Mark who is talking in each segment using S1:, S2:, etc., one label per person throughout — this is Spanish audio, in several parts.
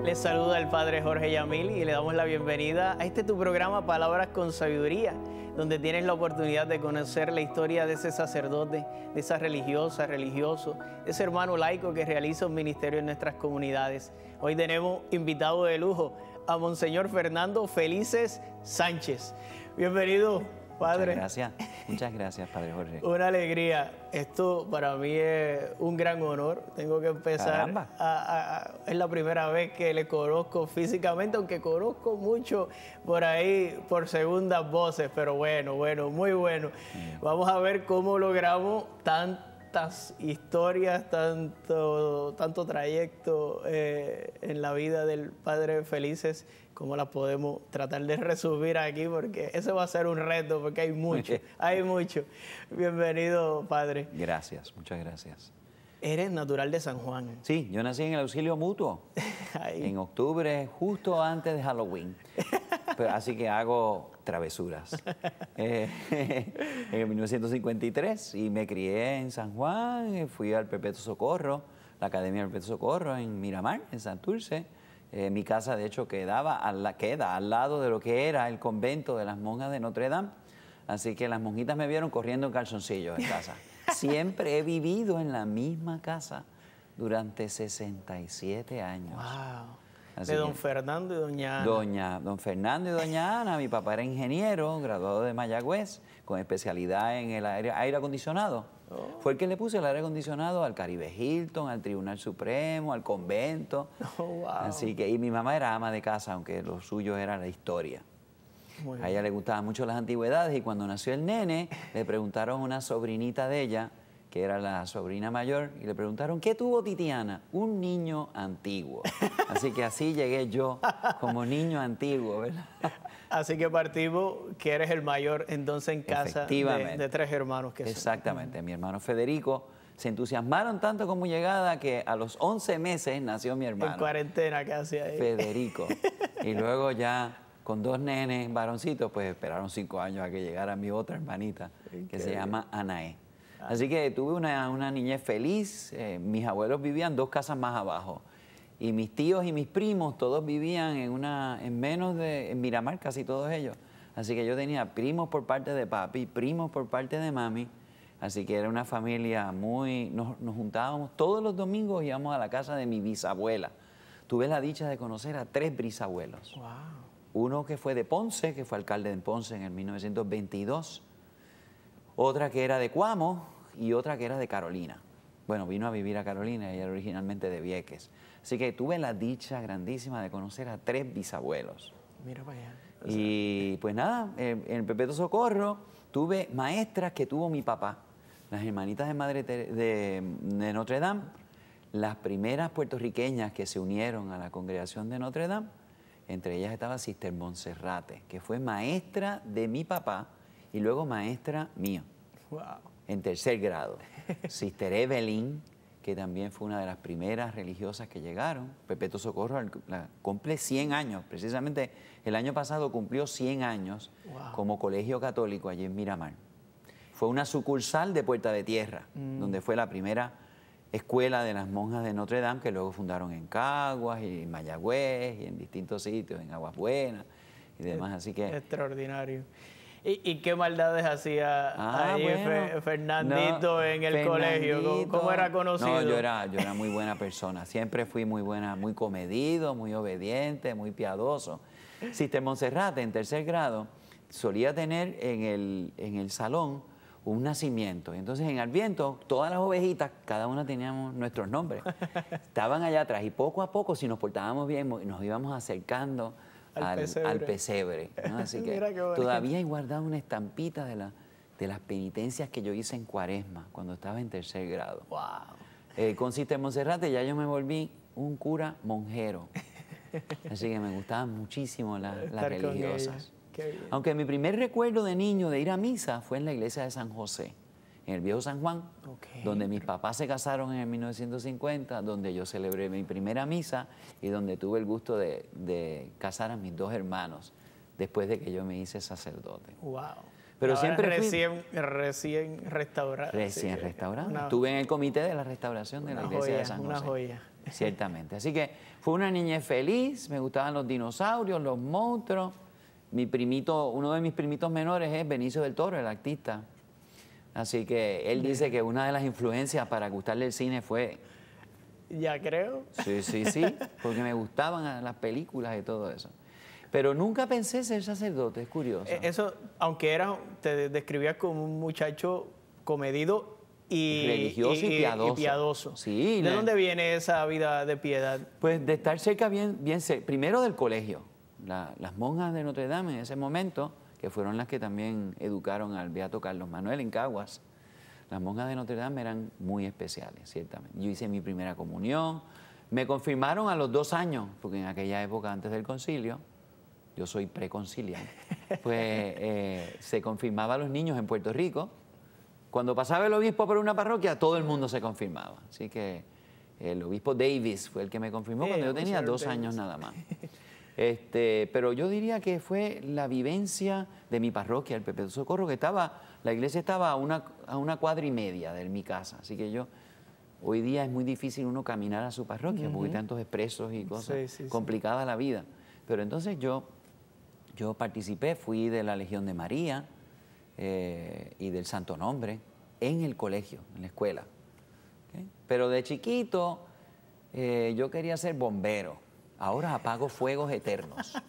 S1: Les saluda el Padre Jorge Yamil y le damos la bienvenida a tu programa Palabras con Sabiduría, donde tienes la oportunidad de conocer la historia de ese sacerdote, de esa religiosa, religioso, de ese hermano laico que realiza un ministerio en nuestras comunidades. Hoy tenemos invitado de lujo a Monseñor Fernando Felices Sánchez. Bienvenido, Padre.
S2: Muchas gracias, Padre Jorge.
S1: Una alegría. Esto para mí es un gran honor. Tengo que empezar. Es la primera vez que le conozco físicamente, aunque conozco mucho por ahí, por segundas voces, pero bueno, muy bueno. Vamos a ver cómo logramos tantas historias, tanto trayecto en la vida del Padre Felices, cómo las podemos tratar de resumir aquí, porque ese va a ser un reto, porque hay mucho, hay mucho. Bienvenido, Padre.
S2: Gracias, muchas gracias.
S1: Eres natural de San Juan.
S2: Sí, yo nací en el Auxilio Mutuo, en octubre, justo antes de Halloween. Así que hago travesuras. En 1953, y me crié en San Juan, fui al Perpetuo Socorro, la Academia del Perpetuo Socorro en Miramar, en Santurce. Mi casa, de hecho, queda al lado de lo que era el convento de las monjas de Notre Dame. Así que las monjitas me vieron corriendo en calzoncillos en casa. Siempre he vivido en la misma casa durante 67 años.
S1: ¡Wow!
S2: Así
S1: de don Fernando y doña Ana.
S2: Don Fernando y doña Ana. Mi papá era ingeniero, graduado de Mayagüez, con especialidad en el aire acondicionado. Fue el que le puso el aire acondicionado al Caribe Hilton, al Tribunal Supremo, al convento.
S1: Wow.
S2: Así que, y mi mamá era ama de casa, aunque lo suyo era la historia. A ella le gustaban mucho las antigüedades, y cuando nació el nene, le preguntaron a una sobrinita de ella, que era la sobrina mayor, y le preguntaron, ¿qué tuvo Titiana? Un niño antiguo. Así que así llegué yo, como niño antiguo, ¿verdad?
S1: Así que partimos que eres el mayor entonces en casa de tres hermanos que son.
S2: Exactamente. Mi hermano Federico se entusiasmaron tanto con mi llegada que a los 11 meses nació mi hermano.
S1: En cuarentena casi ahí.
S2: Federico. Y luego ya con dos nenes varoncitos, pues esperaron 5 años a que llegara mi otra hermanita, que se llama Anaé. Así que tuve una niñez feliz. Mis abuelos vivían 2 casas más abajo. Y mis tíos y mis primos todos vivían en Miramar, casi todos ellos. Así que yo tenía primos por parte de papi, primos por parte de mami. Así que era una familia nos juntábamos todos los domingos, íbamos a la casa de mi bisabuela. Tuve la dicha de conocer a 3 bisabuelos.
S1: Wow.
S2: Uno que fue de Ponce, que fue alcalde de Ponce en el 1922. Otra que era de Cuamo y otra que era de Carolina. Bueno, vino a vivir a Carolina, ella era originalmente de Vieques. Así que tuve la dicha grandísima de conocer a 3 bisabuelos.
S1: Mira para allá.
S2: Y pues nada, en el Perpetuo Socorro tuve maestras que tuvo mi papá, las hermanitas de Madre de Notre Dame, las primeras puertorriqueñas que se unieron a la congregación de Notre Dame. Entre ellas estaba Sister Monserrate, que fue maestra de mi papá y luego maestra mía.
S1: Wow.
S2: En 3er grado. Sister Evelyn, que también fue una de las primeras religiosas que llegaron. Perpetuo Socorro cumple 100 años. Precisamente el año pasado cumplió 100 años como colegio católico allí en Miramar. Fue una sucursal de Puerta de Tierra, donde fue la primera escuela de las monjas de Notre Dame, que luego fundaron en Caguas y en Mayagüez y en distintos sitios, en Aguas Buenas y demás. Así que
S1: extraordinario. ¿Y qué maldades hacía ahí Fernandito en el colegio? ¿Cómo era conocido?
S2: No, yo era muy buena persona. Siempre fui muy buena, muy comedido, muy obediente, muy piadoso. Sister Monserrate, en 3er grado, solía tener en el salón un nacimiento. Entonces, en Adviento, todas las ovejitas, cada una teníamos nuestros nombres. Estaban allá atrás y poco a poco, si nos portábamos bien, nos íbamos acercando al pesebre, ¿no? Así que todavía he guardado una estampita de las penitencias que yo hice en Cuaresma cuando estaba en 3er grado.
S1: Wow.
S2: Con Sister Monserrate ya yo me volví un cura monjero. Así que me gustaban muchísimo las religiosas. Aunque mi primer recuerdo de niño de ir a misa fue en la iglesia de San José, en el viejo San Juan, donde mis papás se casaron en el 1950, donde yo celebré mi primera misa y donde tuve el gusto de casar a mis 2 hermanos después de que yo me hice sacerdote.
S1: Wow.
S2: Pero
S1: ahora
S2: siempre
S1: recién restaurado.
S2: Recién restaurado. Estuve en el comité de la restauración de la iglesia de San José.
S1: Una joya.
S2: ciertamente. Así que fue una niñez feliz, me gustaban los dinosaurios, los monstruos. Mi primito, uno de mis primitos menores es Benicio del Toro, el artista. Así que él dice que una de las influencias para gustarle el cine fue...
S1: Ya creo.
S2: Sí, porque me gustaban las películas y todo eso. Pero nunca pensé ser sacerdote, es curioso.
S1: Eso, aunque te describías como un muchacho comedido y
S2: religioso y
S1: piadoso.
S2: Sí,
S1: ¿De dónde viene esa vida de piedad?
S2: Pues de estar cerca, primero del colegio. Las monjas de Notre Dame en ese momento, que fueron las que también educaron al beato Carlos Manuel en Caguas, las monjas de Notre Dame eran muy especiales, ciertamente. Yo hice mi primera comunión, me confirmaron a los 2 años, porque en aquella época, antes del concilio, yo soy preconciliar, pues se confirmaba a los niños en Puerto Rico. Cuando pasaba el obispo por una parroquia, todo el mundo se confirmaba. Así que el obispo Davis fue el que me confirmó cuando yo tenía 2 años nada más. Pero yo diría que fue la vivencia de mi parroquia, el Perpetuo Socorro, que la iglesia estaba a una cuadra y media de mi casa. Así que hoy día es muy difícil uno caminar a su parroquia, porque hay tantos expresos y cosas complicadas la vida. Pero entonces yo participé, fui de la Legión de María y del Santo Nombre en el colegio, en la escuela. ¿Okay? Pero de chiquito yo quería ser bombero. Ahora apago fuegos eternos.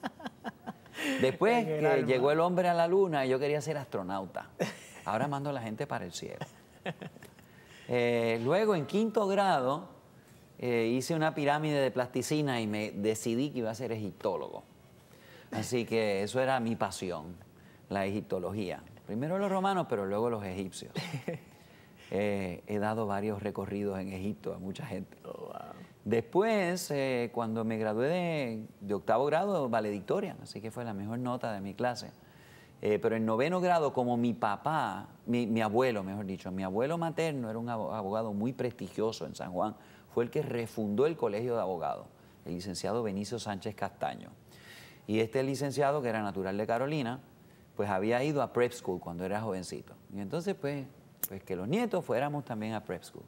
S2: Después que llegó el hombre a la luna, yo quería ser astronauta. Ahora mando a la gente para el cielo. Luego, en 5º grado, hice una pirámide de plasticina y me decidí que iba a ser egiptólogo. Así que eso era mi pasión, la egiptología. Primero los romanos, pero luego los egipcios. He dado varios recorridos en Egipto a mucha gente.
S1: Oh, wow.
S2: Después, cuando me gradué de 8º grado, valedictoria, así que fue la mejor nota de mi clase. Pero en 9º grado, como mi papá, mi abuelo, mejor dicho, mi abuelo materno era un abogado muy prestigioso en San Juan, fue el que refundó el colegio de abogados, el licenciado Benicio Sánchez Castaño. Y este licenciado, que era natural de Carolina, pues había ido a prep school cuando era jovencito. Y entonces, pues que los nietos fuéramos también a prep school.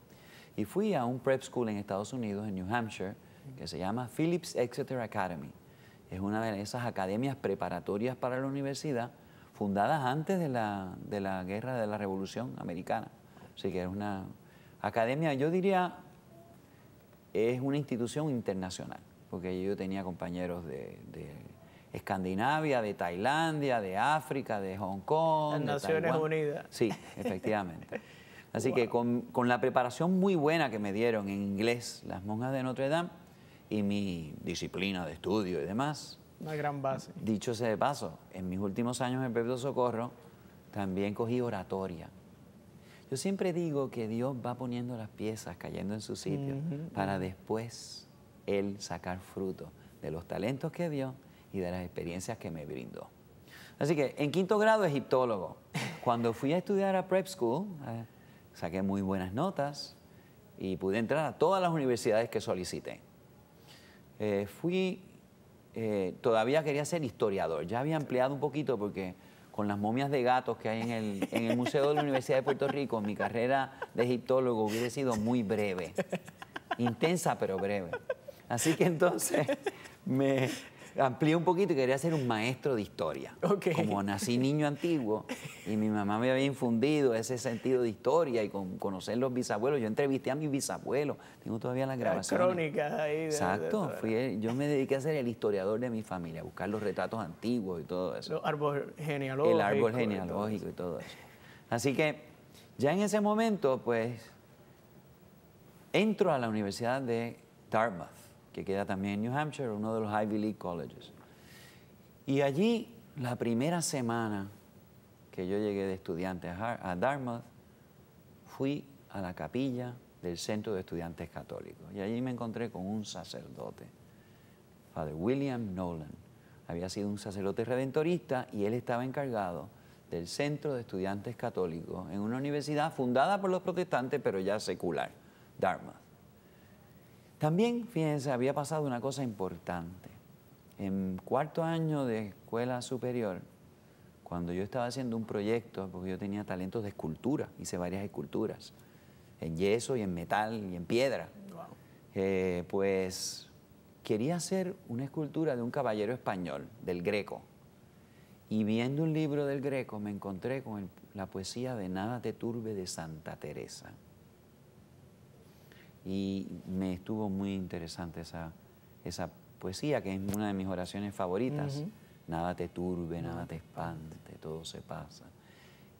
S2: Y fui a un prep school en Estados Unidos, en New Hampshire, que se llama Phillips Exeter Academy. Es una de esas academias preparatorias para la universidad, fundadas antes de la guerra de la Revolución Americana. Así que es una academia, yo diría, es una institución internacional, porque yo tenía compañeros de Escandinavia, de Tailandia, de África, de Hong Kong,
S1: Las Naciones Unidas.
S2: Sí, efectivamente. Así que con la preparación muy buena que me dieron en inglés las monjas de Notre Dame y mi disciplina de estudio y demás.
S1: Una gran base.
S2: Dicho sea de paso, en mis últimos años en Perpetuo Socorro también cogí oratoria. Yo siempre digo que Dios va poniendo las piezas cayendo en su sitio para después Él sacar fruto de los talentos que dio y de las experiencias que me brindó. Así que en 5º grado, egiptólogo. Cuando fui a estudiar a prep school, saqué muy buenas notas y pude entrar a todas las universidades que solicité. Todavía quería ser historiador. Ya había ampliado un poquito porque con las momias de gatos que hay en el Museo de la Universidad de Puerto Rico, mi carrera de egiptólogo hubiera sido muy breve. Intensa, pero breve. Así que entonces me amplié un poquito y quería ser un maestro de historia.
S1: Okay.
S2: Como nací niño antiguo y mi mamá me había infundido ese sentido de historia y conocer los bisabuelos. Yo entrevisté a mis bisabuelos, tengo todavía las grabaciones.
S1: Crónicas ahí.
S2: Exacto, yo me dediqué a ser el historiador de mi familia, a buscar los retratos antiguos y todo eso.
S1: Los árboles genealógicos.
S2: El árbol genealógico y todo eso. Así que ya en ese momento, pues, entro a la Universidad de Dartmouth, que queda también en New Hampshire, uno de los Ivy League Colleges. Y allí, la primera semana que yo llegué de estudiante a Dartmouth, fui a la capilla del Centro de Estudiantes Católicos. Y allí me encontré con un sacerdote, Father William Nolan. Había sido un sacerdote redentorista y él estaba encargado del Centro de Estudiantes Católicos en una universidad fundada por los protestantes, pero ya secular, Dartmouth. También, fíjense, había pasado una cosa importante. En 4º año de escuela superior, cuando yo estaba haciendo un proyecto, porque yo tenía talentos de escultura, hice varias esculturas, en yeso y en metal y en piedra.
S1: Wow.
S2: pues quería hacer una escultura de un caballero español, del Greco. Y viendo un libro del Greco me encontré con la poesía de Nada te turbe de Santa Teresa. Y me estuvo muy interesante esa poesía, que es una de mis oraciones favoritas. Nada te turbe, nada te espante, todo se pasa.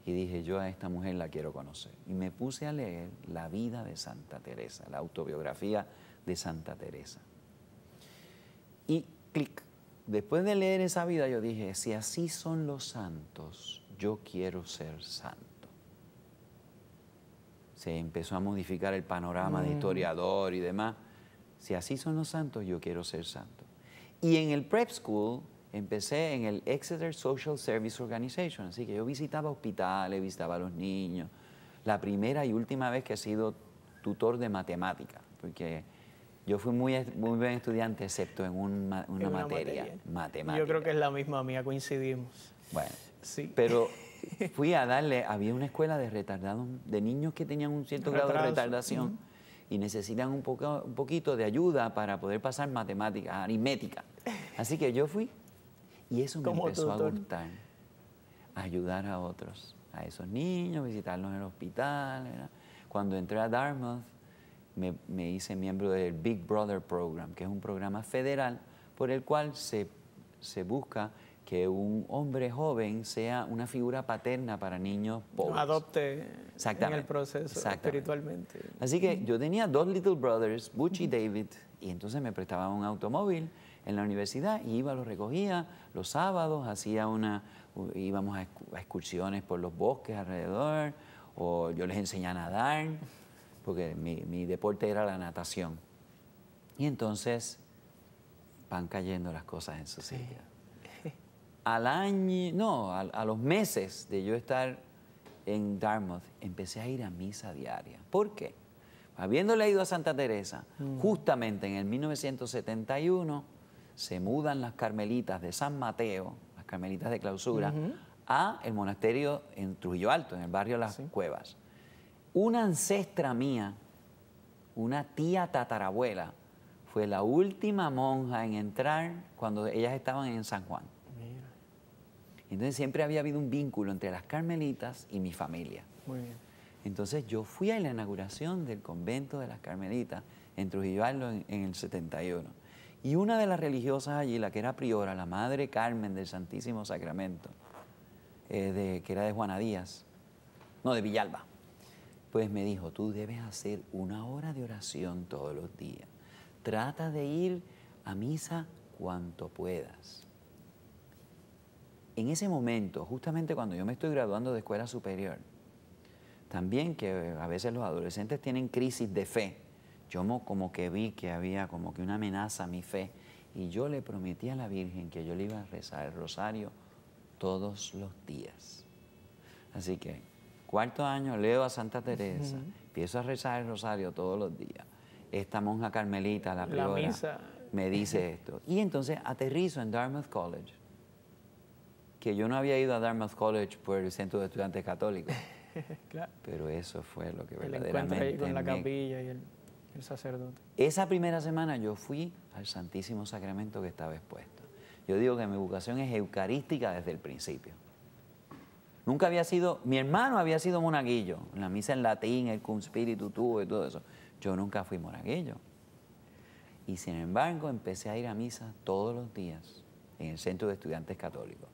S2: Y dije, yo a esta mujer la quiero conocer. Y me puse a leer la vida de Santa Teresa, la autobiografía de Santa Teresa. Y clic, después de leer esa vida yo dije, si así son los santos, yo quiero ser santo. Se empezó a modificar el panorama de historiador y demás. Si así son los santos, yo quiero ser santo. Y en el prep school empecé en el Exeter Social Service Organization, así que yo visitaba hospitales, visitaba a los niños. La primera y última vez que he sido tutor de matemática, porque yo fui muy buen estudiante, excepto en una materia, matemática.
S1: Yo creo que es la misma mía, coincidimos.
S2: Bueno,
S1: sí.
S2: Pero fui a darle, había una escuela de retardados, de niños que tenían un cierto grado de retardación y necesitan un poquito de ayuda para poder pasar matemáticas, aritmética. Así que yo fui y eso me empezó a gustar, ayudar a otros, a esos niños, visitarlos en el hospital. ¿verdad? Cuando entré a Dartmouth, me hice miembro del Big Brother Program, que es un programa federal por el cual se busca que un hombre joven sea una figura paterna para niños pobres.
S1: Adopte en el proceso espiritualmente.
S2: Así que yo tenía 2 little brothers, Butch y David, y entonces me prestaban un automóvil en la universidad y iba, los recogía los sábados, íbamos a excursiones por los bosques alrededor, o yo les enseñaba a nadar, porque mi deporte era la natación. Y entonces van cayendo las cosas en su sitio. A los meses de yo estar en Dartmouth, empecé a ir a misa diaria. ¿Por qué? Habiéndole ido a Santa Teresa, justamente en el 1971 se mudan las carmelitas de San Mateo, las carmelitas de clausura, a el monasterio en Trujillo Alto, en el barrio Las Cuevas. Una ancestra mía, una tía tatarabuela, fue la última monja en entrar cuando ellas estaban en San Juan. Entonces siempre había habido un vínculo entre las carmelitas y mi familia.
S1: Muy bien.
S2: Entonces yo fui a la inauguración del convento de las carmelitas en Trujillo Alto en el 71. Y una de las religiosas allí, la que era priora, la Madre Carmen del Santísimo Sacramento, que era de Juana Díaz, no, de Villalba, pues me dijo, tú debes hacer 1 hora de oración todos los días. Trata de ir a misa cuanto puedas. En ese momento, justamente cuando yo me estoy graduando de escuela superior, también que a veces los adolescentes tienen crisis de fe, yo como que vi que había como que una amenaza a mi fe y yo le prometí a la Virgen que yo le iba a rezar el rosario todos los días. Así que, 4º año, leo a Santa Teresa, empiezo a rezar el rosario todos los días. Esta monja carmelita, la priora, me dice esto. Y entonces aterrizo en Dartmouth College, que yo no había ido a Dartmouth College por el Centro de Estudiantes Católicos.
S1: Claro.
S2: Pero eso fue lo que
S1: el
S2: verdaderamente
S1: encuentro ahí con la capilla y el sacerdote.
S2: Esa primera semana yo fui al Santísimo Sacramento que estaba expuesto. Yo digo que mi vocación es eucarística desde el principio. Nunca había sido, mi hermano había sido monaguillo, en la misa en latín, el cum spiritu tuo y todo eso. Yo nunca fui monaguillo. Y sin embargo empecé a ir a misa todos los días en el Centro de Estudiantes Católicos.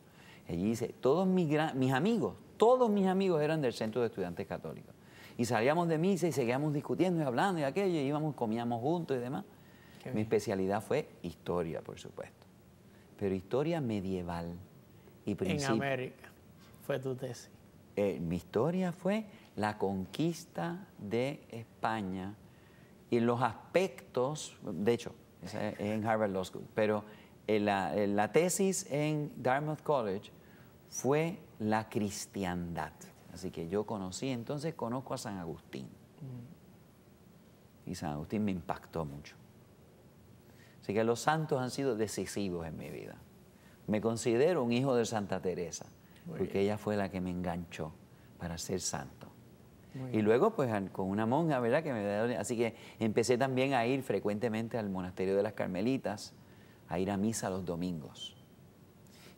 S2: Allí dice, todos mis amigos eran del Centro de Estudiantes Católicos. Y salíamos de misa y seguíamos discutiendo y hablando y aquello, y íbamos, comíamos juntos y demás. Mi especialidad fue historia, por supuesto. Pero historia medieval y principio.
S1: En América fue tu tesis.
S2: Mi historia fue la conquista de España y los aspectos, de hecho, es en Harvard Law School, pero la tesis en Dartmouth College fue la cristiandad. Así que yo conozco a San Agustín. Y San Agustín me impactó mucho. Así que los santos han sido decisivos en mi vida. Me considero un hijo de Santa Teresa, porque ella fue la que me enganchó para ser santo. Y luego, pues, con una monja, ¿verdad? Así que empecé también a ir frecuentemente al monasterio de las Carmelitas, a ir a misa los domingos.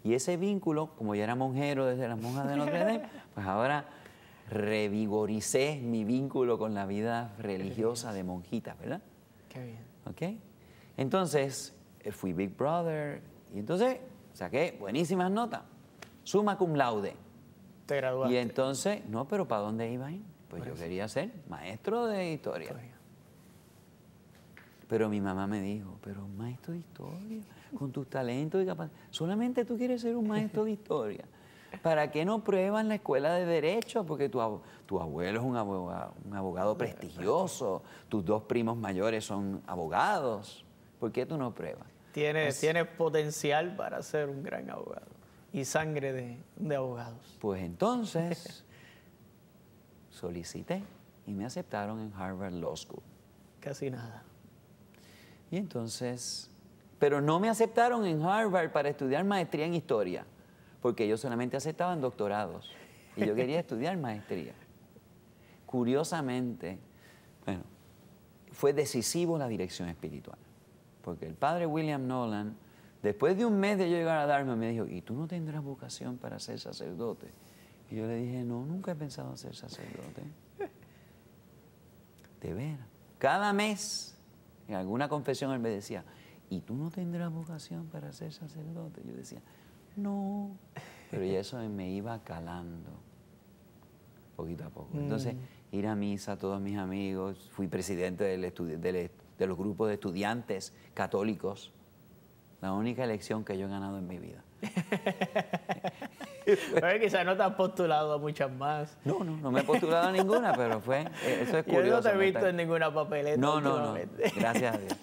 S2: Y ese vínculo, como yo era monjero desde las monjas de Notre Dame, pues ahora revigoricé mi vínculo con la vida religiosa de monjita, ¿verdad?
S1: Qué bien.
S2: ¿Ok? Entonces, fui Big Brother y entonces saqué buenísimas notas, summa cum laude.
S1: Te graduaste.
S2: Y entonces, no, pero ¿para dónde iba a ir? Pues yo quería ser maestro de historia. Pero mi mamá me dijo, pero maestro de historia, con tus talentos y capacidades, solamente tú quieres ser un maestro de historia. ¿Para qué no pruebas la escuela de Derecho? Porque tu abuelo es un abogado prestigioso, tus dos primos mayores son abogados. ¿Por qué tú no pruebas?
S1: Tienes potencial para ser un gran abogado y sangre de abogados.
S2: Pues entonces solicité y me aceptaron en Harvard Law School.
S1: Casi nada.
S2: Y entonces, pero no me aceptaron en Harvard para estudiar maestría en historia, porque ellos solamente aceptaban doctorados y yo quería estudiar maestría. Curiosamente, bueno, fue decisivo la dirección espiritual, porque el padre William Nolan, después de un mes de yo llegar a Dartmouth, me dijo, ¿y tú no tendrás vocación para ser sacerdote? Y yo le dije, no, nunca he pensado en ser sacerdote. De veras. Cada mes, en alguna confesión él me decía, ¿y tú no tendrás vocación para ser sacerdote? Yo decía, no. Pero ya eso me iba calando, poquito a poco. Entonces, ir a misa, todos mis amigos, fui presidente de los grupos de estudiantes católicos, la única elección que yo he ganado en mi vida.
S1: Pero quizás no te has postulado a muchas más.
S2: No me he postulado a ninguna, pero eso es curioso.
S1: Yo no te he visto en ninguna papeleta.
S2: No, gracias a Dios.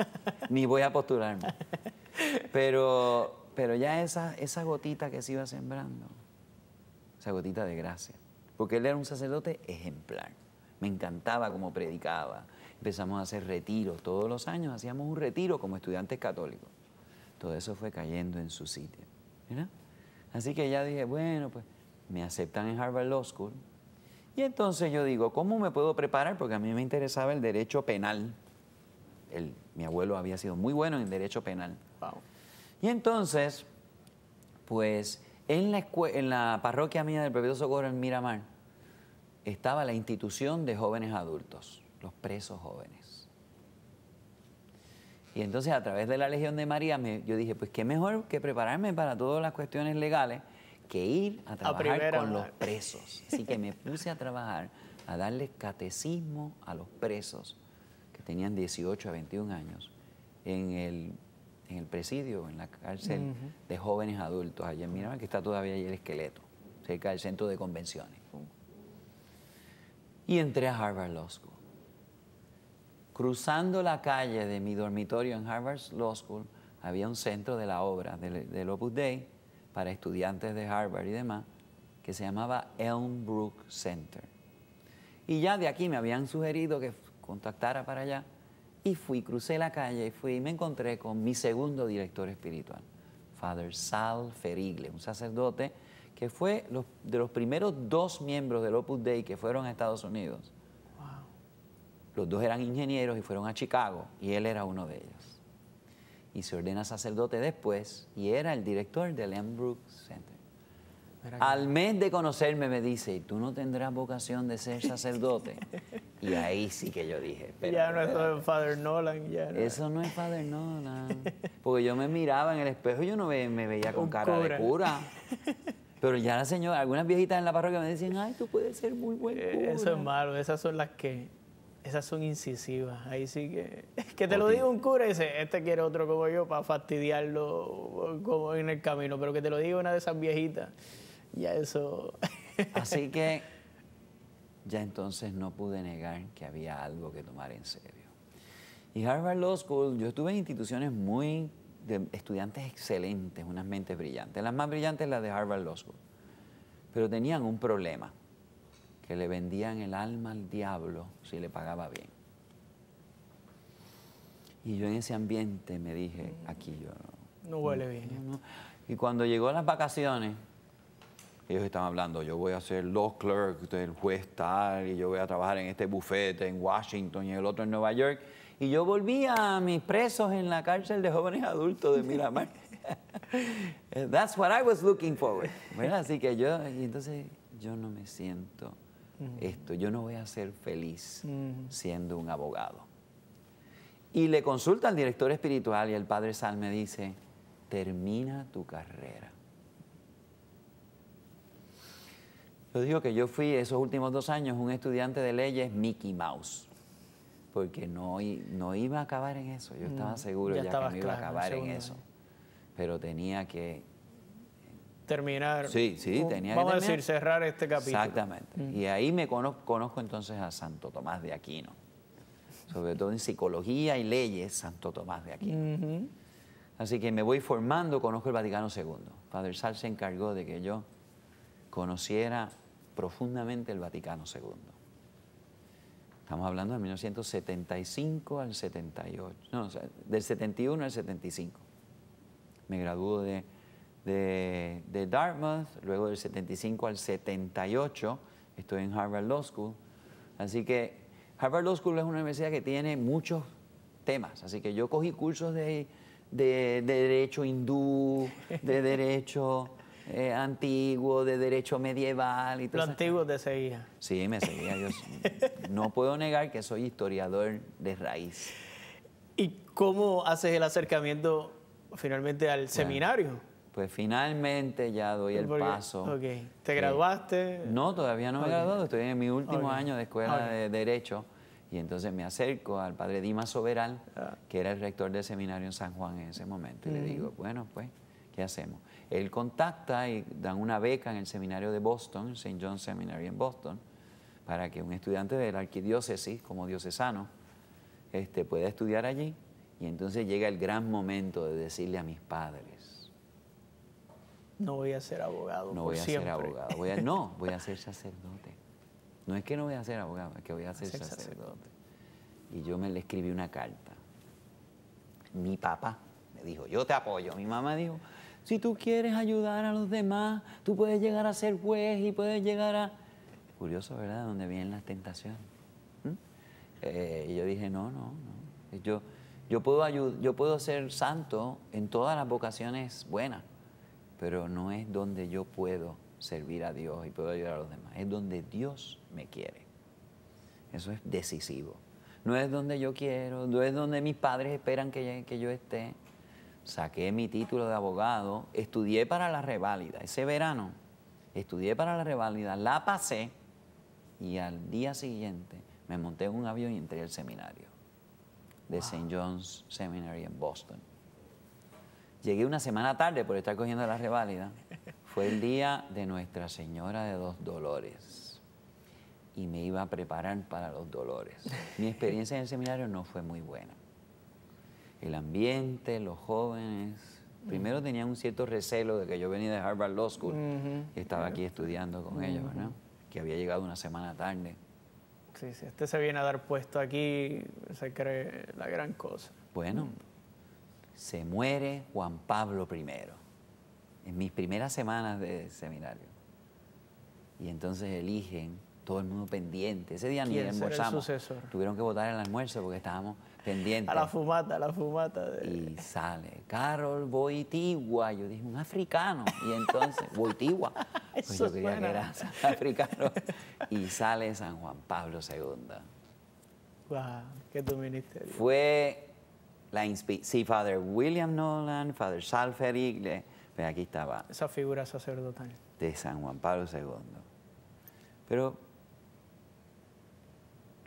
S2: Ni voy a postularme. Pero ya esa gotita que se iba sembrando, esa gotita de gracia, porque él era un sacerdote ejemplar. Me encantaba cómo predicaba. Empezamos a hacer retiros. Todos los años hacíamos un retiro como estudiantes católicos. Todo eso fue cayendo en su sitio, ¿verdad? Así que ya dije, bueno, pues me aceptan en Harvard Law School. Y entonces yo digo, ¿cómo me puedo preparar? Porque a mí me interesaba el derecho penal. Mi abuelo había sido muy bueno en derecho penal.
S1: Wow.
S2: Y entonces, pues en la parroquia mía del Perpetuo Socorro en Miramar, estaba la institución de jóvenes adultos, los presos jóvenes. Y entonces a través de la Legión de María yo dije, pues qué mejor que prepararme para todas las cuestiones legales que ir a trabajar con los presos. Así que me puse a trabajar, a darles catecismo a los presos que tenían 18 a 21 años en el presidio, en la cárcel de jóvenes adultos allá en Miramar, que está todavía ahí el esqueleto, cerca del centro de convenciones. Y entré a Harvard Law School. Cruzando la calle de mi dormitorio en Harvard Law School, había un centro de la obra del Opus Dei para estudiantes de Harvard y demás, que se llamaba Elmbrook Center. Y ya de aquí me habían sugerido que contactara para allá, y crucé la calle y me encontré con mi segundo director espiritual, Father Sal Ferigle, un sacerdote que fue de los primeros 2 miembros del Opus Dei que fueron a Estados Unidos. Los 2 eran ingenieros y fueron a Chicago, y él era uno de ellos. Y se ordena sacerdote después, y era el director del Elmbrook Center. Al mes de conocerme me dice, ¿y tú no tendrás vocación de ser sacerdote? Y ahí sí que yo dije,
S1: ya no es Father Nolan. Ya no
S2: eso no es Father Nolan. Porque yo me miraba en el espejo y yo no me veía con cara de cura. Pero ya la señora, algunas viejitas en la parroquia me decían, ay, tú puedes ser muy buen cura.
S1: Eso es malo, esas son incisivas. Ahí sí que te lo diga un cura y dice, este quiere otro como yo para fastidiarlo como en el camino, pero que te lo diga una de esas viejitas, ya eso.
S2: Así que ya entonces no pude negar que había algo que tomar en serio. Y Harvard Law School, yo estuve en instituciones de estudiantes excelentes, unas mentes brillantes. Las más brillantes las de Harvard Law School. Pero tenían un problema, que le vendían el alma al diablo si le pagaba bien. Y yo en ese ambiente me dije, aquí yo
S1: no huele bien.
S2: No. Y cuando llegó las vacaciones, ellos estaban hablando, yo voy a ser law clerk del juez tal, y yo voy a trabajar en este bufete en Washington y el otro en Nueva York. Y yo volví a mis presos en la cárcel de jóvenes adultos de Miramar. That's what I was looking forward. Bueno, así que entonces yo no me siento esto, yo no voy a ser feliz siendo un abogado. Y le consulta al director espiritual y el padre Sal me dice, termina tu carrera. Yo digo que yo fui esos últimos 2 años un estudiante de leyes Mickey Mouse, porque no iba a acabar en eso. Yo estaba seguro ya que no iba a acabar en eso, pero tenía que
S1: terminar.
S2: Sí, tenía
S1: vamos
S2: que
S1: a decir, cerrar este capítulo.
S2: Exactamente. Y ahí me conozco entonces a Santo Tomás de Aquino, sobre todo en psicología y leyes, Santo Tomás de Aquino. Así que me voy formando, conozco el Vaticano II. Padre Sal se encargó de que yo conociera profundamente el Vaticano II. Estamos hablando de 1975 al 78, no, o sea, del 71 al 75. Me graduó de Dartmouth, luego del 75 al 78 estoy en Harvard Law School. Así que Harvard Law School es una universidad que tiene muchos temas, así que yo cogí cursos de derecho hindú, de derecho antiguo, de derecho medieval. Y todo.
S1: Lo antiguo te seguía.
S2: Sí, me seguía. Yo no puedo negar que soy historiador de raíz.
S1: ¿Y cómo haces el acercamiento finalmente al seminario?
S2: Pues finalmente ya doy el paso.
S1: Okay. ¿Te graduaste?
S2: No, todavía no me he graduado. Estoy en mi último año de escuela de Derecho. Y entonces me acerco al padre Dimas Soberal, que era el rector del seminario en San Juan en ese momento. Y le digo, bueno, pues, ¿qué hacemos? Él contacta y dan una beca en el seminario de Boston, St. John's Seminary en Boston, para que un estudiante de la arquidiócesis, como diocesano, pueda estudiar allí. Y entonces llega el gran momento de decirle a mis padres,
S1: no voy a ser abogado.
S2: No voy a ser abogado. Voy a ser sacerdote. No es que no voy a ser abogado, es que voy a ser sacerdote. Y yo le escribí una carta. Mi papá me dijo, yo te apoyo. Mi mamá dijo, si tú quieres ayudar a los demás, tú puedes llegar a ser juez y puedes llegar a... Curioso, ¿verdad? Donde vienen las tentaciones. Y yo dije, no. Yo puedo ser santo en todas las vocaciones buenas, pero no es donde yo puedo servir a Dios y puedo ayudar a los demás. Es donde Dios me quiere. Eso es decisivo. No es donde yo quiero, no es donde mis padres esperan que yo esté. Saqué mi título de abogado, estudié para la reválida. Ese verano estudié para la reválida, la pasé y al día siguiente me monté en un avión y entré al seminario de St. John's Seminary en Boston. Llegué una semana tarde por estar cogiendo la reválida. Fue el día de Nuestra Señora de los Dolores y me iba a preparar para los dolores. Mi experiencia en el seminario no fue muy buena. El ambiente, los jóvenes, primero tenían un cierto recelo de que yo venía de Harvard Law School y estaba aquí estudiando con ellos, ¿verdad? Que había llegado una semana tarde.
S1: Sí, se viene a dar puesto aquí, se cree la gran cosa.
S2: Bueno, se muere Juan Pablo I en mis primeras semanas de seminario. Y entonces eligen, todo el mundo pendiente. Ese día ni almorzamos. Tuvieron que votar el almuerzo porque estábamos pendientes.
S1: A la fumata.
S2: Y sale Carol Wojtyła. Yo dije, un africano. Y entonces, Wojtyła. Pues yo quería que era africano. Y sale San Juan Pablo II.
S1: Wow, qué tu ministerio.
S2: Fue la inspiración. Sí, Father William Nolan, Father Salferic, pues aquí estaba.
S1: Esa figura sacerdotal.
S2: De San Juan Pablo II. Pero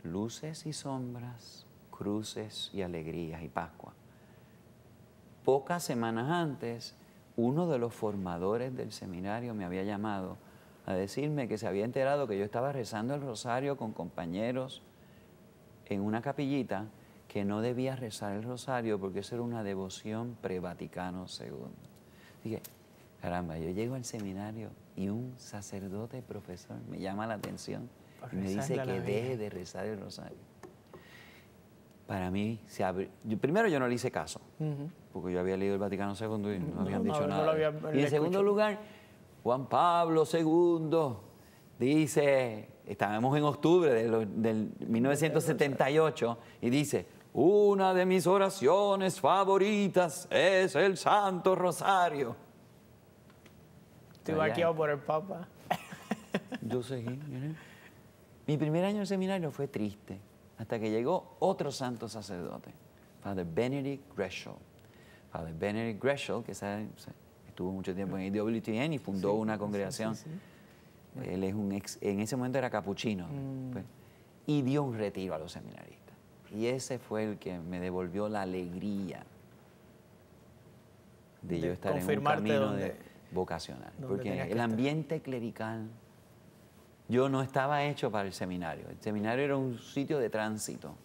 S2: luces y sombras, cruces y alegrías y Pascua. Pocas semanas antes, uno de los formadores del seminario me había llamado a decirme que se había enterado que yo estaba rezando el rosario con compañeros en una capillita, que no debía rezar el rosario porque eso era una devoción pre-Vaticano II. Dije, caramba, yo llego al seminario y un sacerdote profesor me llama la atención y me dice que deje de rezar el rosario. Para mí, primero yo no le hice caso, porque yo había leído el Vaticano II y no habían dicho nada. Y en segundo lugar, Juan Pablo II dice, estábamos en octubre del 1978, y dice, una de mis oraciones favoritas es el Santo Rosario.
S1: Estoy vaqueado por el Papa.
S2: Yo seguí. Mi primer año de seminario fue triste, hasta que llegó otro santo sacerdote, Father Benedict Greshel. Father Benedict Greshel, que estuvo mucho tiempo en EWTN y fundó una congregación. Él es en ese momento era capuchino. Pues, y dio un retiro a los seminaristas. Y ese fue el que me devolvió la alegría de yo estar en un camino vocacional. Porque el ambiente clerical, yo no estaba hecho para el seminario. El seminario era un sitio de tránsito.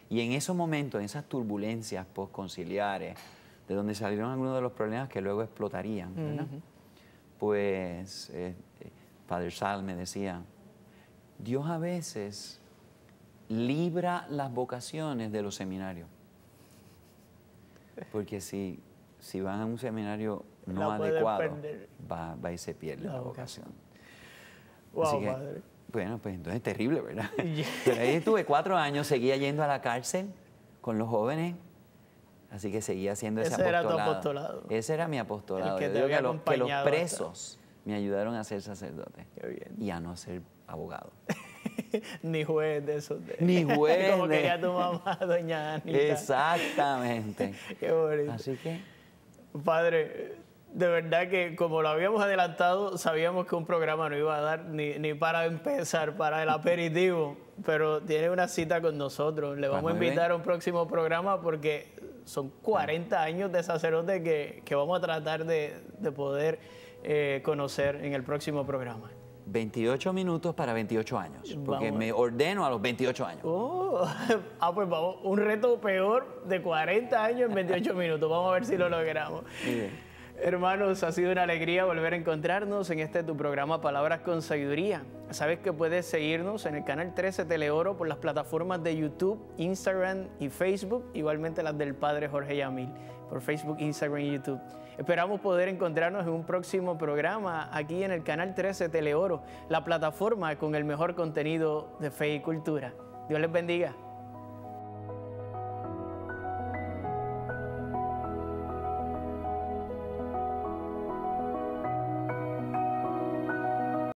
S2: Y en esos momentos, en esas turbulencias postconciliares, de donde salieron algunos de los problemas que luego explotarían, ¿verdad? Pues Padre Sal me decía, Dios a veces libra las vocaciones de los seminarios. Porque si van a un seminario no adecuado, va y se pierde la vocación.
S1: Wow,
S2: así que,
S1: padre.
S2: Bueno, pues entonces es terrible, ¿verdad? Pero ahí estuve 4 años, seguía yendo a la cárcel con los jóvenes, así que seguía haciendo ese apostolado.
S1: Ese era tu apostolado.
S2: Ese era mi apostolado.
S1: El que
S2: Yo digo que los presos me ayudaron a ser sacerdote.
S1: Qué bien.
S2: Y a no ser abogado.
S1: Ni juez de esos.
S2: Ni juez.
S1: Como quería tu mamá, doña Anita.
S2: Exactamente.
S1: Qué bonito.
S2: Así que...
S1: Padre, de verdad que como lo habíamos adelantado, sabíamos que un programa no iba a dar ni para empezar, para el aperitivo, pero tiene una cita con nosotros. Le vamos a invitar a un próximo programa porque son 40 años de sacerdote que vamos a tratar de poder conocer en el próximo programa.
S2: 28 minutos para 28 años, porque me ordeno a los 28 años.
S1: Pues vamos, un reto peor de 40 años en 28 minutos. Vamos a ver si lo logramos. Muy bien. Hermanos, ha sido una alegría volver a encontrarnos en tu programa Palabras con Sabiduría. Sabes que puedes seguirnos en el canal 13 Teleoro por las plataformas de YouTube, Instagram y Facebook, igualmente las del Padre Jorge Yamil, por Facebook, Instagram y YouTube. Esperamos poder encontrarnos en un próximo programa aquí en el canal 13 Teleoro, la plataforma con el mejor contenido de fe y cultura. Dios les bendiga.